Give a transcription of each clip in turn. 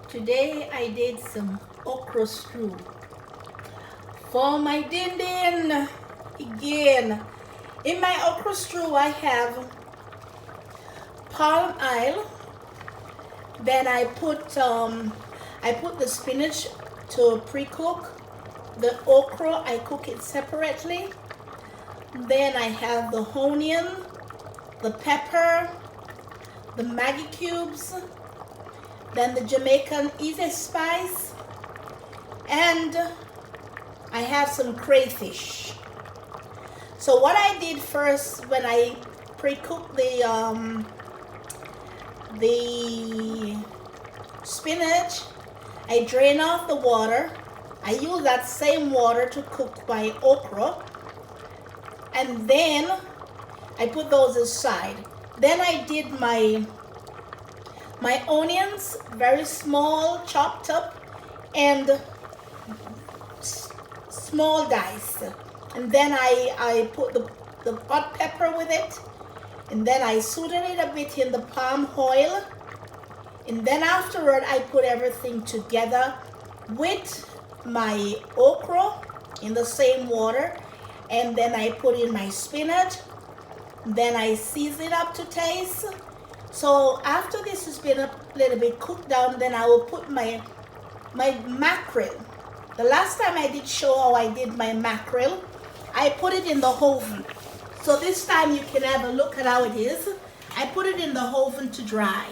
Today I did some okra stew for my DINN again. In my okra stew I have palm oil. Then I put the spinach to pre-cook. The okra I cook it separately. Then I have the onion, the pepper, the Maggi cubes, then the Jamaican easy spice, and I have some crayfish. So what I did first when I pre-cooked the spinach, I drain off the water. I use that same water to cook my okra, and then I put those aside. Then I did my onions, very small, chopped up, and small dice. And then I put the hot pepper with it, and then I sweeten it a bit in the palm oil. And then afterward, I put everything together with my okra in the same water. And then I put in my spinach. Then I season it up to taste. So after this has been a little bit cooked down, then I will put my mackerel. The last time I did show how I did my mackerel, I put it in the oven. So this time you can have a look at how it is. I put it in the oven to dry.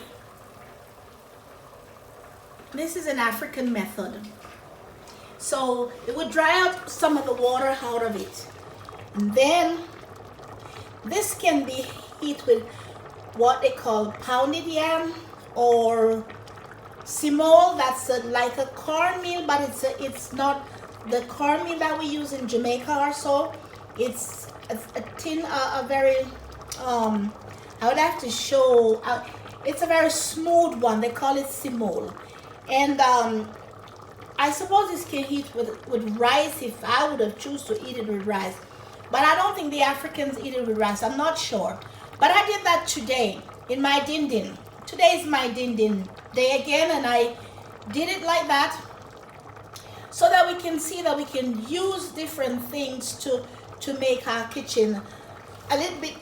This is an African method. So it would dry out some of the water out of it. And then this can be eaten with what they call pounded yam or simol. That's like a cornmeal, but it's not the cornmeal that we use in Jamaica or so. It's a very I would have to show. It's a very smooth one. They call it simol, and I suppose this can eat with rice if I would have choose to eat it with rice. But I don't think the Africans eat it with rice. I'm not sure. But I did that today in my DINN. Today is my DINN day again, and I did it like that so that we can see that we can use different things to make our kitchen a little bit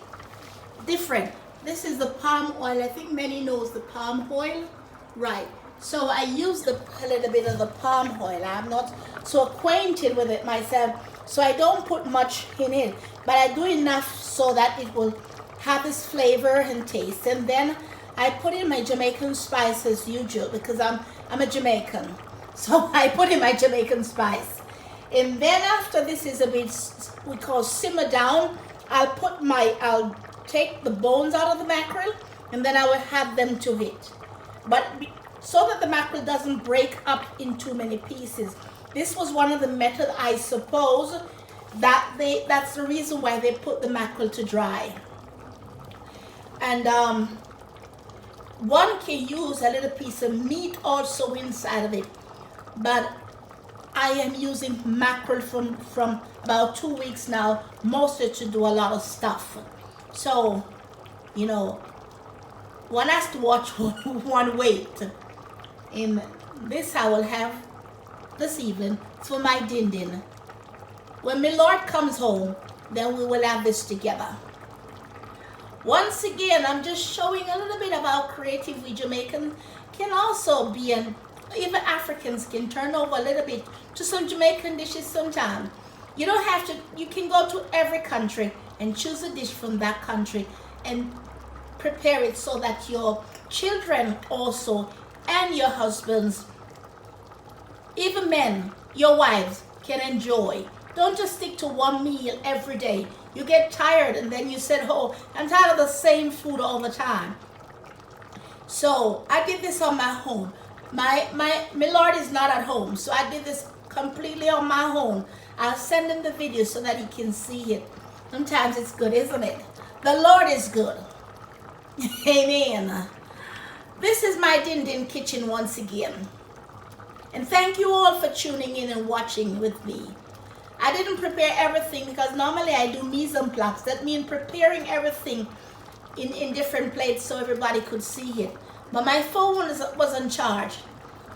different. This is the palm oil. I think many knows the palm oil, right? So I used a little bit of the palm oil. I'm not so acquainted with it myself, so I don't put much in it, but I do enough so that it will have this flavor and taste. And then I put in my Jamaican spice as usual because I'm a Jamaican, so I put in my Jamaican spice. And then after this is a bit, we call simmer down, I'll take the bones out of the mackerel, and then I will add them to it. But so that the mackerel doesn't break up in too many pieces. This was one of the methods, I suppose, that's the reason why they put the mackerel to dry. And one can use a little piece of meat also inside of it. But I am using mackerel from about 2 weeks now, mostly to do a lot of stuff. So, you know, one has to watch one weight. And this I will have this evening for my DINN. When my Lord comes home, then we will have this together. Once again, I'm just showing a little bit of how creative we Jamaicans can also be, and even Africans can turn over a little bit to some Jamaican dishes sometimes. You don't have to, you can go to every country and choose a dish from that country and prepare it so that your children also and your husbands, even men, your wives, can enjoy. Don't just stick to one meal every day. You get tired and then you said, oh, I'm tired of the same food all the time. So I did this on my own. My Lord is not at home, so I did this completely on my own. I'll send him the video so that he can see it. Sometimes it's good, isn't it? The Lord is good. Amen. This is my DINN kitchen once again. And thank you all for tuning in and watching with me. I didn't prepare everything because normally I do mise en place. That means preparing everything in different plates so everybody could see it. But my phone was on charge.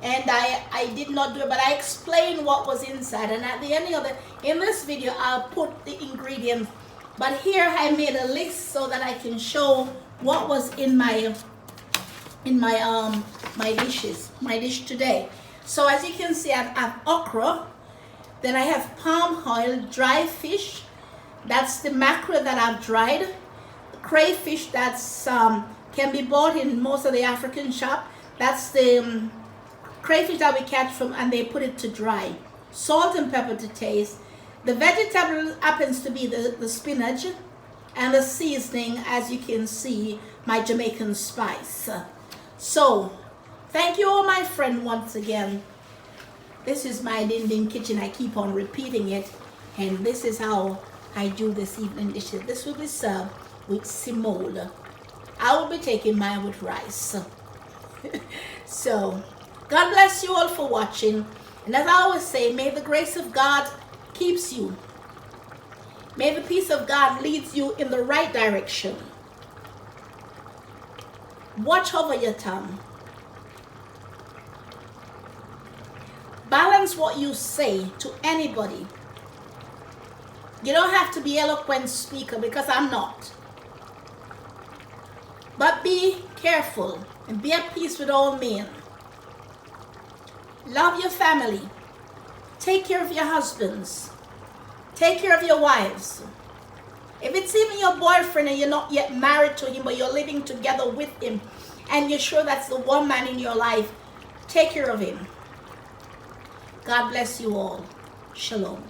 and I did not do it, but I explained what was inside, and at the end of in this video I'll put the ingredients, but here I made a list so that I can show what was in my my dish today. So as you can see, I have okra, then I have palm oil, dry fish, that's the mackerel that I've dried, crayfish that's can be bought in most of the African shop, that's the crayfish that we catch from, and they put it to dry, salt and pepper to taste. The vegetable happens to be the spinach, and the seasoning, as you can see, my Jamaican spice. So thank you all my friend once again. This is my DINN kitchen. I keep on repeating it, and this is how I do this evening dishes. This will be served with simole. I will be taking mine with rice. So God bless you all for watching, and as I always say, may the grace of God keeps you. May the peace of God leads you in the right direction. Watch over your tongue. Balance what you say to anybody. You don't have to be eloquent speaker, because I'm not. But be careful and be at peace with all men. Love your family. Take care of your husbands. Take care of your wives. If it's even your boyfriend and you're not yet married to him, but you're living together with him, and you're sure that's the one man in your life, take care of him. God bless you all. Shalom.